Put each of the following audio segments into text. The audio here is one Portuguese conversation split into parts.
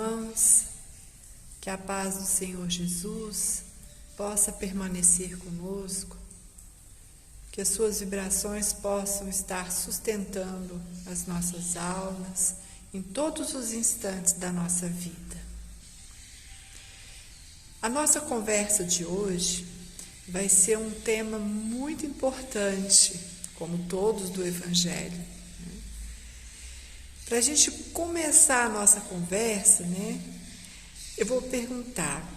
irmãos, que a paz do Senhor Jesus possa permanecer conosco, que as suas vibrações possam estar sustentando as nossas almas em todos os instantes da nossa vida. A nossa conversa de hoje vai ser um tema muito importante, como todos do Evangelho. Para a gente começar a nossa conversa, eu vou perguntar,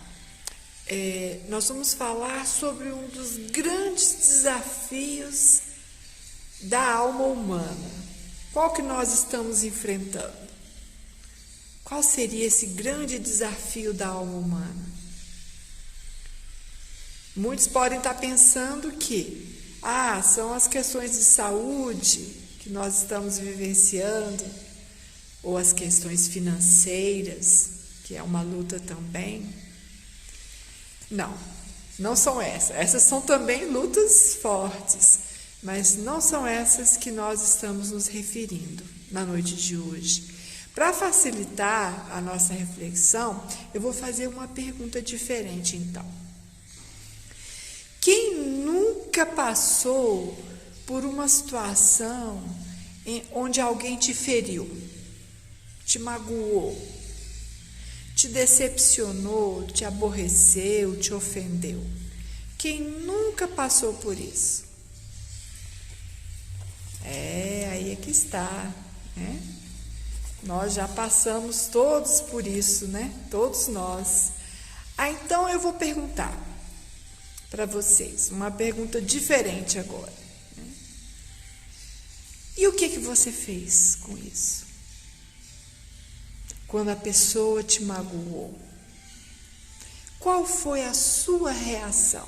nós vamos falar sobre um dos grandes desafios da alma humana. Qual que nós estamos enfrentando? Qual seria esse grande desafio da alma humana? Muitos podem estar pensando que, são as questões de saúde que nós estamos vivenciando, ou as questões financeiras, que é uma luta também. Não são essas. Essas são também lutas fortes, mas não são essas que nós estamos nos referindo na noite de hoje. Para facilitar a nossa reflexão, eu vou fazer uma pergunta diferente então. Quem nunca passou por uma situação onde alguém te feriu, te magoou, te decepcionou, te aborreceu, te ofendeu? Quem nunca passou por isso? Aí é que está, Nós já passamos todos por isso, Todos nós. Então eu vou perguntar para vocês, uma pergunta diferente agora. E o que você fez com isso? Quando a pessoa te magoou, qual foi a sua reação?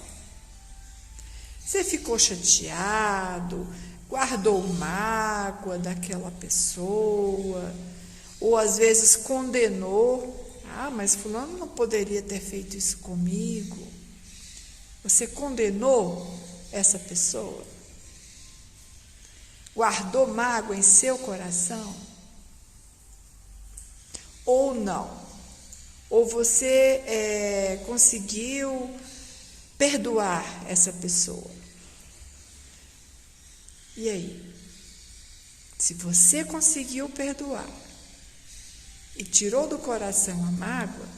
Você ficou chateado, guardou mágoa daquela pessoa, ou às vezes condenou, mas fulano não poderia ter feito isso comigo. Você condenou essa pessoa? Guardou mágoa em seu coração? Ou não? Ou você conseguiu perdoar essa pessoa? E aí? Se você conseguiu perdoar e tirou do coração a mágoa,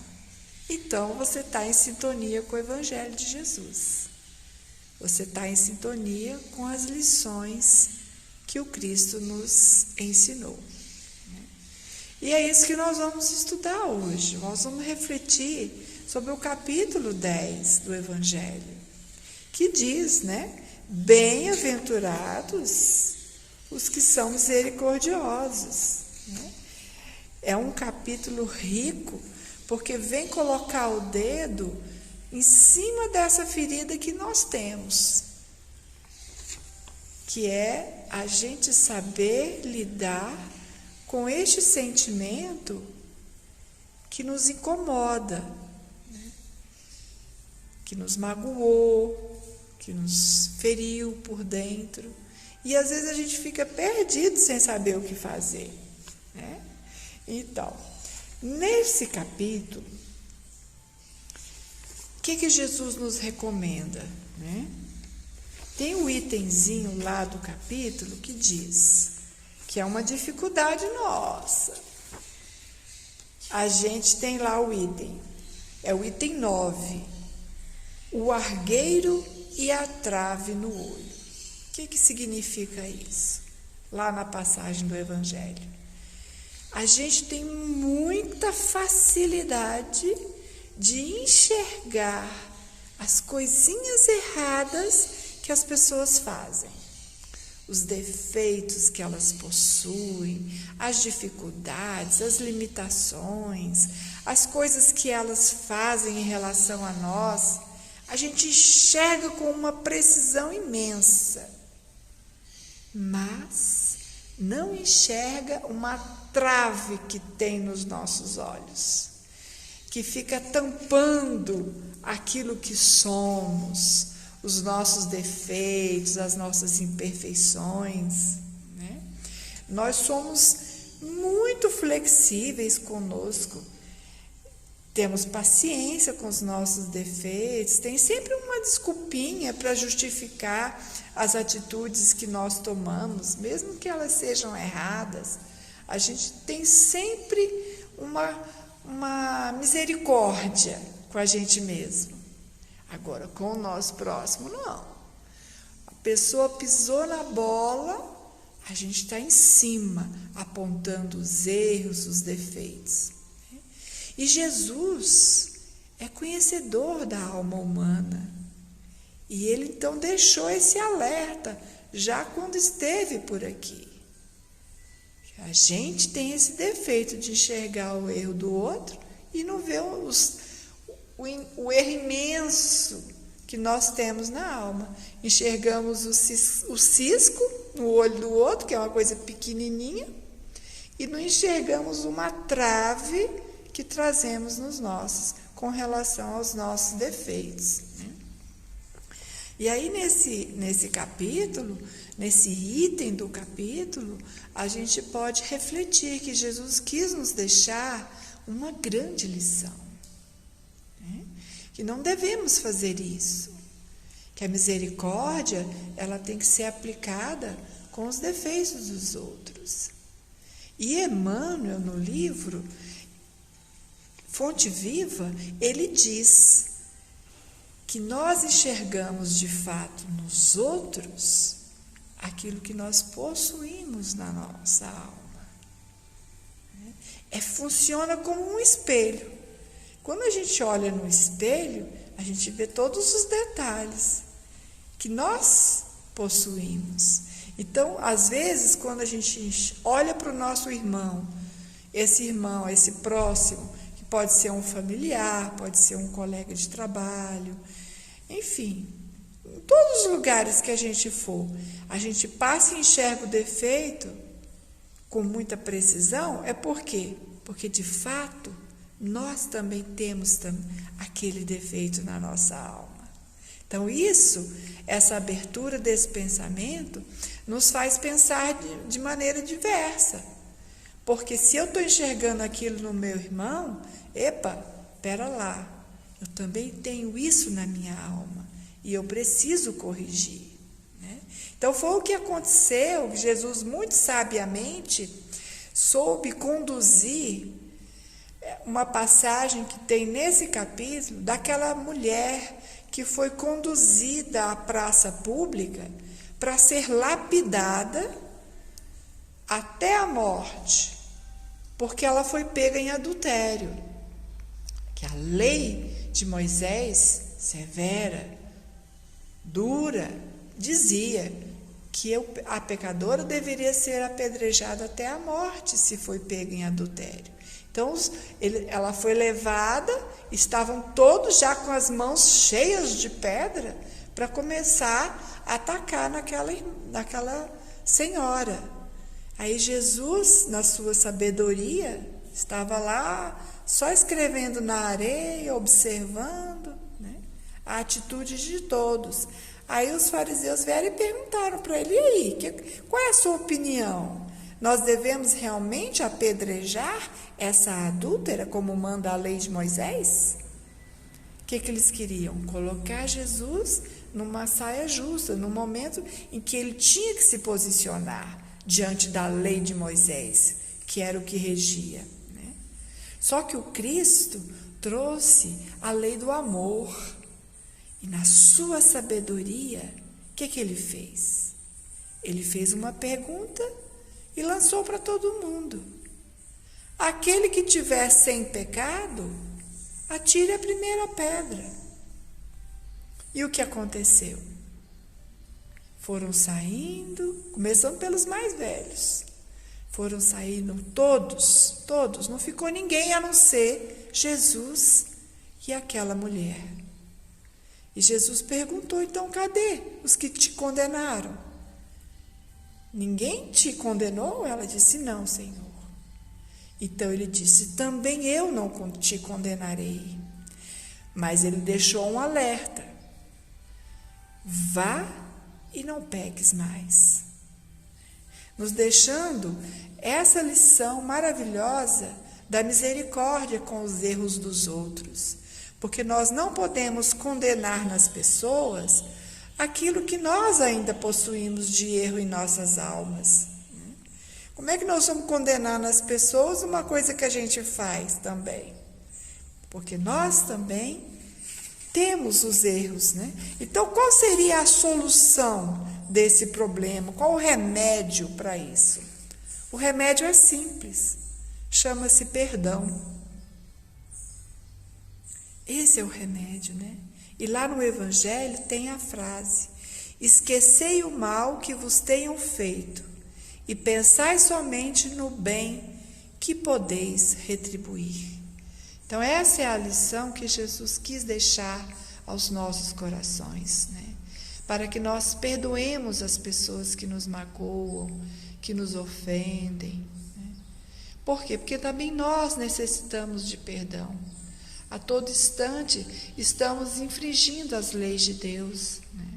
então você está em sintonia com o Evangelho de Jesus. Você está em sintonia com as lições que o Cristo nos ensinou. E é isso que nós vamos estudar hoje. Nós vamos refletir sobre o capítulo 10 do Evangelho, que diz, bem-aventurados os que são misericordiosos. É um capítulo rico, porque vem colocar o dedo em cima dessa ferida que nós temos, que é a gente saber lidar com este sentimento que nos incomoda, que nos magoou, que nos feriu por dentro, e às vezes a gente fica perdido sem saber o que fazer. Então, nesse capítulo, o que Jesus nos recomenda? Tem um itemzinho lá do capítulo que diz que é uma dificuldade nossa. A gente tem lá o item, é o item 9, o argueiro e a trave no olho. O que significa isso? Lá na passagem do Evangelho. A gente tem muita facilidade de enxergar as coisinhas erradas que as pessoas fazem, os defeitos que elas possuem, as dificuldades, as limitações, as coisas que elas fazem em relação a nós. A gente enxerga com uma precisão imensa, mas não enxerga uma trave que tem nos nossos olhos, que fica tampando aquilo que somos, os nossos defeitos, as nossas imperfeições. Nós somos muito flexíveis conosco. temos paciência com os nossos defeitos, tem sempre uma desculpinha para justificar as atitudes que nós tomamos, mesmo que elas sejam erradas. A gente tem sempre uma misericórdia com a gente mesmo. Agora, com o nosso próximo, não. A pessoa pisou na bola, a gente está em cima, apontando os erros, os defeitos. E Jesus é conhecedor da alma humana. E ele então deixou esse alerta, já quando esteve por aqui. A gente tem esse defeito de enxergar o erro do outro e não ver o erro imenso que nós temos na alma. Enxergamos o cisco no olho do outro, que é uma coisa pequenininha, e não enxergamos uma trave que trazemos nos nossos, com relação aos nossos defeitos. E aí, nesse capítulo, nesse item do capítulo, a gente pode refletir que Jesus quis nos deixar uma grande lição. Que não devemos fazer isso. Que a misericórdia, ela tem que ser aplicada com os defeitos dos outros. E Emmanuel, no livro Fonte Viva, ele diz que nós enxergamos de fato nos outros aquilo que nós possuímos na nossa alma. Funciona como um espelho. Quando a gente olha no espelho, a gente vê todos os detalhes que nós possuímos. Então, às vezes, quando a gente olha para o nosso irmão, esse próximo, que pode ser um familiar, pode ser um colega de trabalho, enfim, em todos os lugares que a gente for, a gente passa e enxerga o defeito com muita precisão, é por quê? Porque, de fato, nós também temos aquele defeito na nossa alma. Então, essa abertura desse pensamento, nos faz pensar de maneira diversa. Porque se eu estou enxergando aquilo no meu irmão, pera lá, eu também tenho isso na minha alma e eu preciso corrigir. Então, foi o que aconteceu. Jesus, muito sabiamente, soube conduzir uma passagem que tem nesse capítulo daquela mulher que foi conduzida à praça pública para ser lapidada até a morte, porque ela foi pega em adultério. Que a lei de Moisés, severa, dura, dizia que a pecadora deveria ser apedrejada até a morte se foi pega em adultério. Então, ela foi levada, estavam todos já com as mãos cheias de pedra para começar a atacar naquela senhora. Aí Jesus, na sua sabedoria, estava lá só escrevendo na areia, observando, a atitude de todos. Aí os fariseus vieram e perguntaram para ele: e aí, qual é a sua opinião? Nós devemos realmente apedrejar essa adúltera, como manda a lei de Moisés? O que eles queriam? Colocar Jesus numa saia justa, no momento em que ele tinha que se posicionar diante da lei de Moisés, que era o que regia. Só que o Cristo trouxe a lei do amor. E na sua sabedoria, o que ele fez? Ele fez uma pergunta e lançou para todo mundo: aquele que tiver sem pecado, atire a primeira pedra. E o que aconteceu? Foram saindo, começando pelos mais velhos, foram saindo todos, não ficou ninguém a não ser Jesus e aquela mulher. E Jesus perguntou: então, cadê os que te condenaram? Ninguém te condenou? Ela disse: não, Senhor. Então ele disse: também eu não te condenarei. Mas ele deixou um alerta: vá e não peques mais. Nos deixando essa lição maravilhosa da misericórdia com os erros dos outros, porque nós não podemos condenar nas pessoas aquilo que nós ainda possuímos de erro em nossas almas. Como é que nós vamos condenar nas pessoas uma coisa que a gente faz também? Porque nós também temos os erros, né? Então, qual seria a solução desse problema? Qual o remédio para isso? O remédio é simples, chama-se perdão. Esse é o remédio, né? E lá no Evangelho tem a frase: esquecei o mal que vos tenham feito e pensai somente no bem que podeis retribuir. Então, essa é a lição que Jesus quis deixar aos nossos corações, né? Para que nós perdoemos as pessoas que nos magoam, que nos ofendem, né? Por quê? Porque também nós necessitamos de perdão. A todo instante estamos infringindo as leis de Deus, né?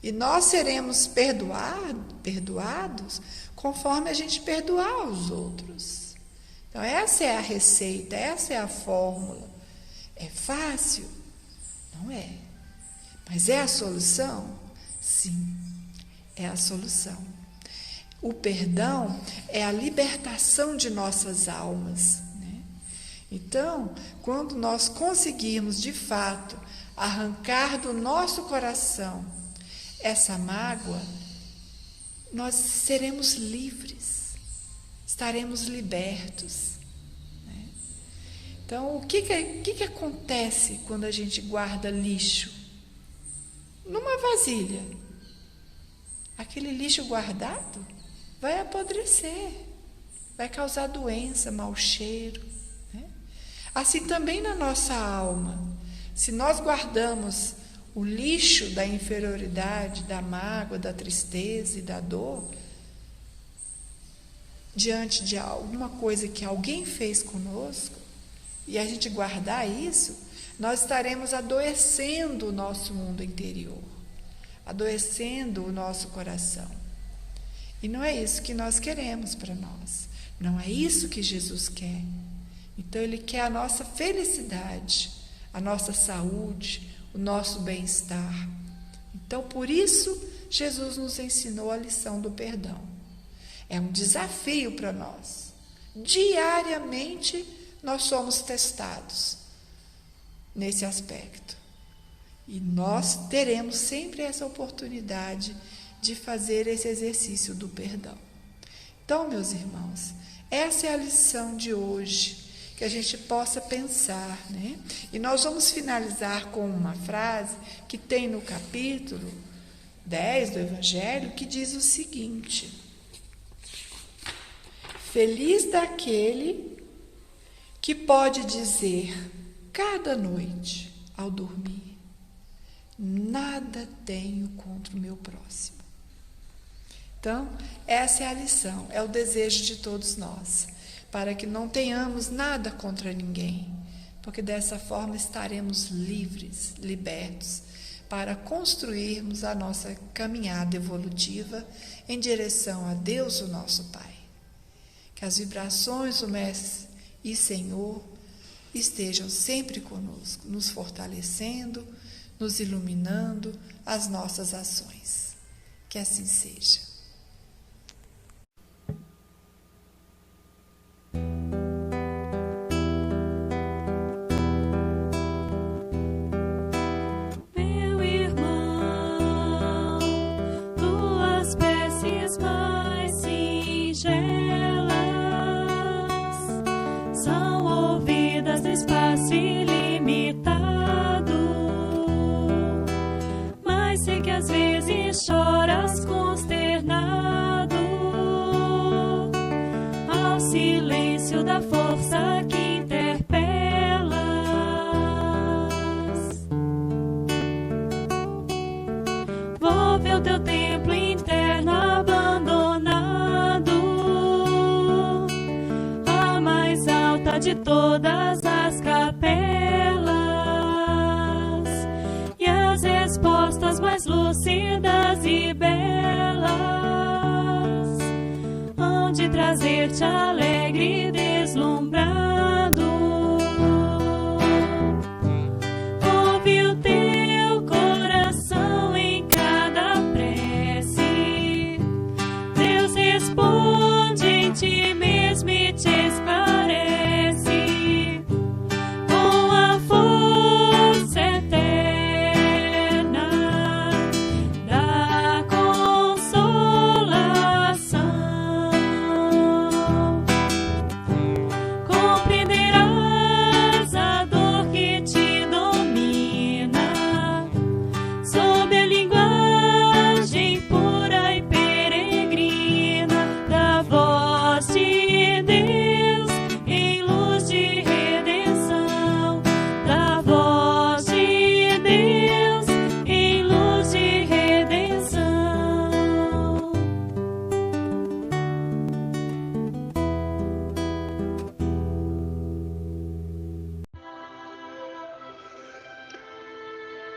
E nós seremos perdoados conforme a gente perdoar os outros. Então, essa é a receita, essa é a fórmula. É fácil? Não é. Mas é a solução? Sim, é a solução. O perdão é a libertação de nossas almas, né? Então, quando nós conseguirmos, de fato, arrancar do nosso coração essa mágoa, nós seremos livres. Estaremos libertos, né? Então, o que acontece quando a gente guarda lixo? Numa vasilha. Aquele lixo guardado vai apodrecer, vai causar doença, mau cheiro, né? Assim também na nossa alma. Se nós guardamos o lixo da inferioridade, da mágoa, da tristeza e da dor, diante de alguma coisa que alguém fez conosco, e a gente guardar isso, nós estaremos adoecendo o nosso mundo interior, adoecendo o nosso coração. E não é isso que nós queremos para nós, não é isso que Jesus quer. Então, Ele quer a nossa felicidade, a nossa saúde, o nosso bem-estar. Então, por isso, Jesus nos ensinou a lição do perdão. É um desafio para nós. Diariamente nós somos testados nesse aspecto. E nós teremos sempre essa oportunidade de fazer esse exercício do perdão. Então, meus irmãos, essa é a lição de hoje, que a gente possa pensar, né? E nós vamos finalizar com uma frase que tem no capítulo 10 do Evangelho, que diz o seguinte: feliz daquele que pode dizer cada noite ao dormir: nada tenho contra o meu próximo. Então, essa é a lição, é o desejo de todos nós, para que não tenhamos nada contra ninguém, porque dessa forma estaremos livres, libertos, para construirmos a nossa caminhada evolutiva em direção a Deus, o nosso Pai. Que as vibrações do Mestre e Senhor estejam sempre conosco, nos fortalecendo, nos iluminando as nossas ações. Que assim seja. Espaço ilimitado, mas sei que às vezes choras consternado ao silêncio da força que interpelas. Vou ver o teu templo interno abandonado, a mais alta de todas as capelas, e as respostas mais lúcidas e belas hão de trazer-te alegre e deslumbrar.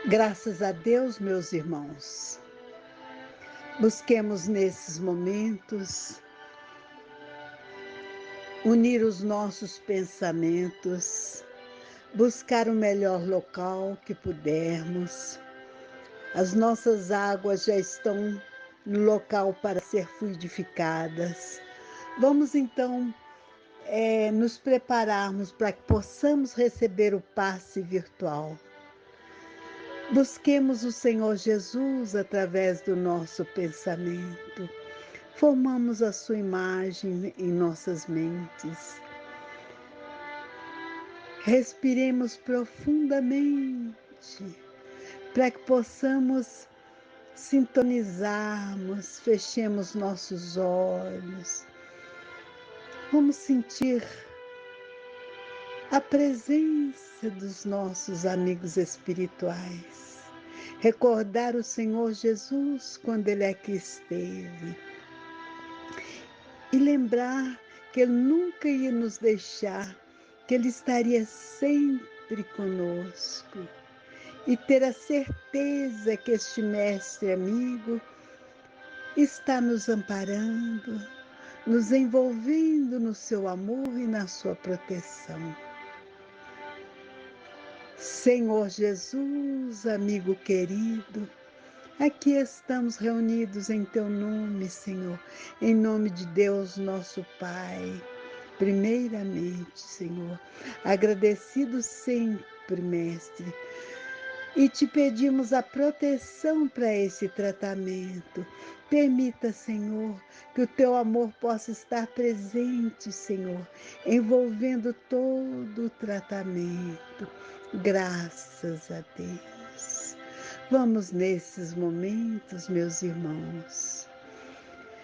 Graças a Deus, meus irmãos, busquemos nesses momentos unir os nossos pensamentos, buscar o melhor local que pudermos. As nossas águas já estão no local para ser fluidificadas. Vamos então nos prepararmos para que possamos receber o passe virtual. Busquemos o Senhor Jesus através do nosso pensamento. Formamos a sua imagem em nossas mentes. Respiremos profundamente para que possamos sintonizarmos, fechemos nossos olhos. Vamos sentir a presença dos nossos amigos espirituais. Recordar o Senhor Jesus quando Ele aqui esteve. E lembrar que Ele nunca ia nos deixar, que Ele estaria sempre conosco. E ter a certeza que este mestre amigo está nos amparando, nos envolvendo no seu amor e na sua proteção. Senhor Jesus, amigo querido, aqui estamos reunidos em Teu nome, Senhor, em nome de Deus, nosso Pai. Primeiramente, Senhor, agradecido sempre, Mestre, e te pedimos a proteção para esse tratamento. Permita, Senhor, que o Teu amor possa estar presente, Senhor, envolvendo todo o tratamento. Graças a Deus. Vamos nesses momentos, meus irmãos,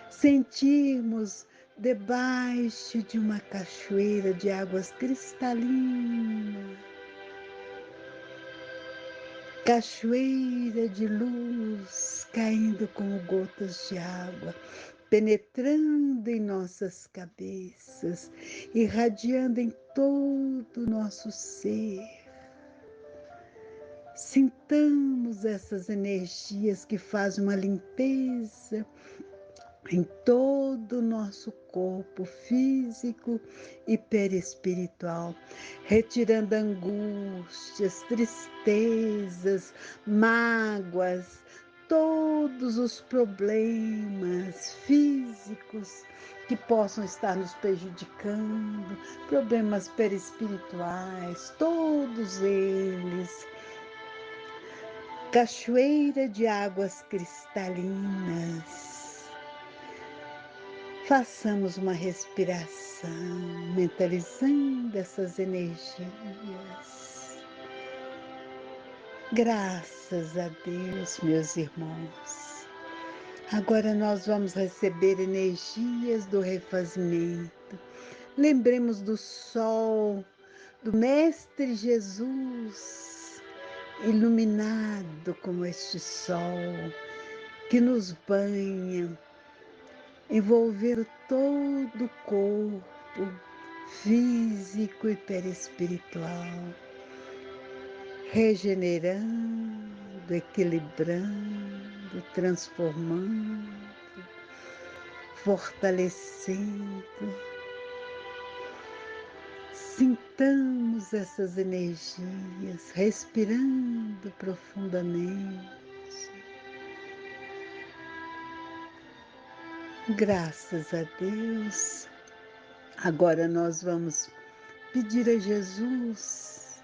sentirmos debaixo de uma cachoeira de águas cristalinas, cachoeira de luz caindo como gotas de água, penetrando em nossas cabeças, irradiando em todo o nosso ser. Sintamos essas energias que fazem uma limpeza em todo o nosso corpo físico e perispiritual, retirando angústias, tristezas, mágoas, todos os problemas físicos que possam estar nos prejudicando, problemas perispirituais, todos eles. Cachoeira de águas cristalinas. Façamos uma respiração, mentalizando essas energias. Graças a Deus, meus irmãos. Agora nós vamos receber energias do refazimento. Lembremos do sol, do Mestre Jesus, iluminado como este sol, que nos banha, envolvendo todo o corpo físico e perispiritual, regenerando, equilibrando, transformando, fortalecendo. Sintamos essas energias, respirando profundamente. Graças a Deus. Agora nós vamos pedir a Jesus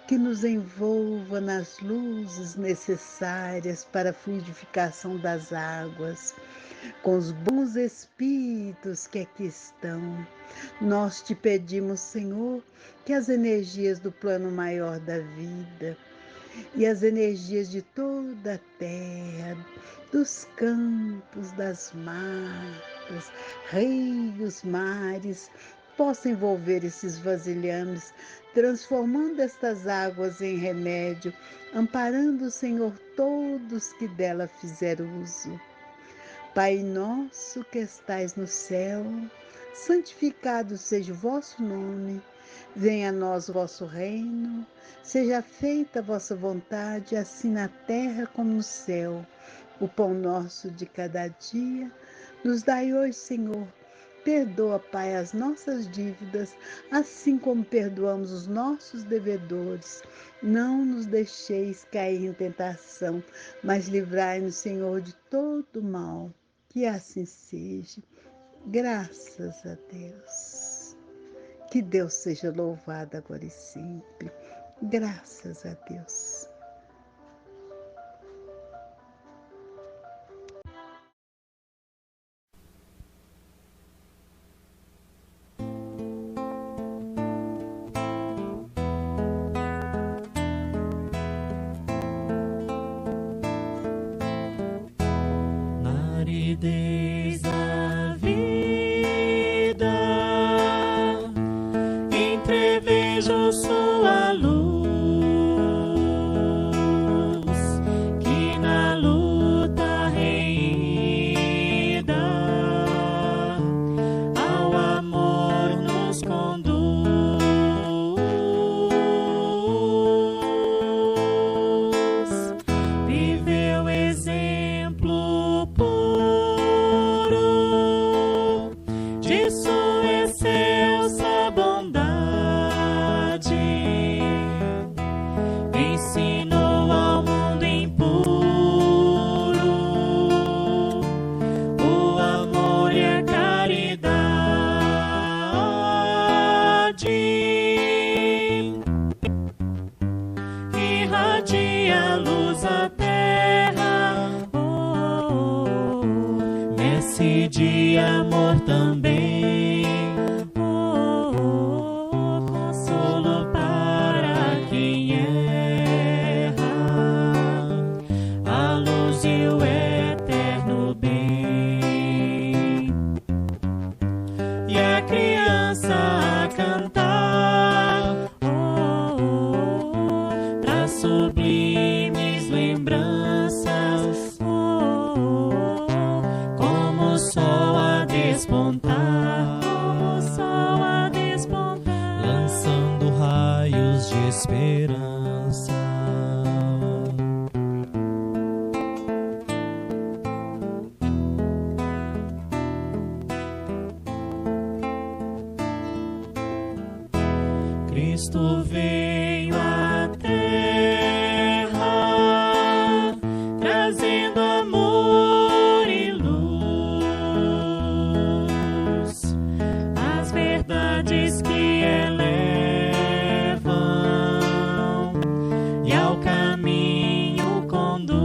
que nos envolva nas luzes necessárias para a fluidificação das águas, com os bons espíritos que aqui estão. Nós te pedimos, Senhor, que as energias do plano maior da vida e as energias de toda a terra, dos campos, das matas, rios, mares, possam envolver esses vasilhames, transformando estas águas em remédio, amparando, Senhor, todos que dela fizeram uso. Pai nosso que estais no céu, santificado seja o vosso nome. Venha a nós o vosso reino, seja feita a vossa vontade, assim na terra como no céu. O pão nosso de cada dia, nos dai hoje, Senhor. Perdoa, Pai, as nossas dívidas, assim como perdoamos os nossos devedores. Não nos deixeis cair em tentação, mas livrai-nos, Senhor, de todo mal. Que assim seja. Graças a Deus. Que Deus seja louvado agora e sempre. Graças a Deus. Na aridez da vida, entrevejo sua luz, que na luta reída ao amor nos conduz. Viveu exemplo puro de sua excelsa bondade. Ensinou ao mundo impuro o amor e a caridade. Irradia a luz à terra, nesse dia amor também, consolo para quem erra, a luz e o eterno bem. E a criança a cantar, traz sublimes lembranças, como o sol a despontar, lançando raios de esperança. Cristo veio à terra, trazendo amor e luz, as verdades que elevam e ao caminho conduz.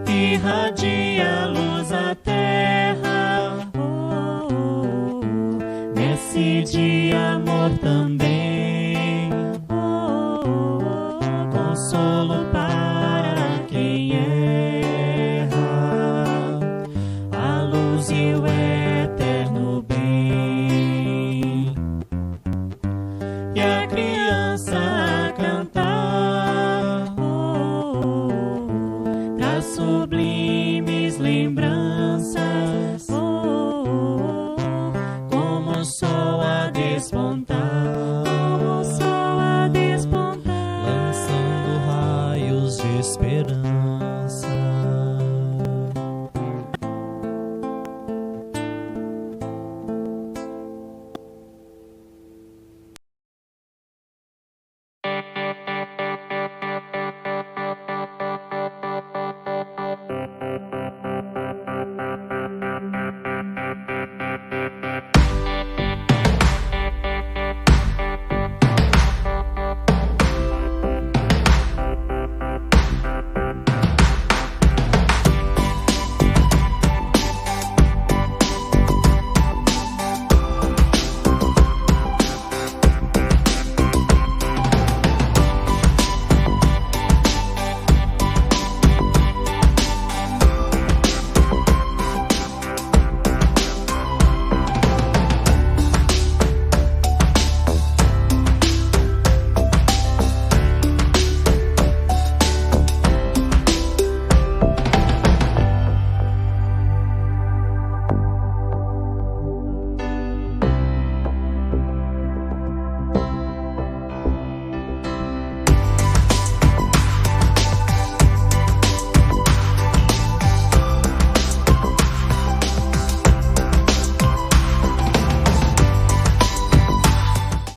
Irradia a luz à terra, nesse dia amor também, consolo para quem erra, a luz e o eterno bem. E a criança a cantar, traz sublimes lembranças, como o sol a despontar,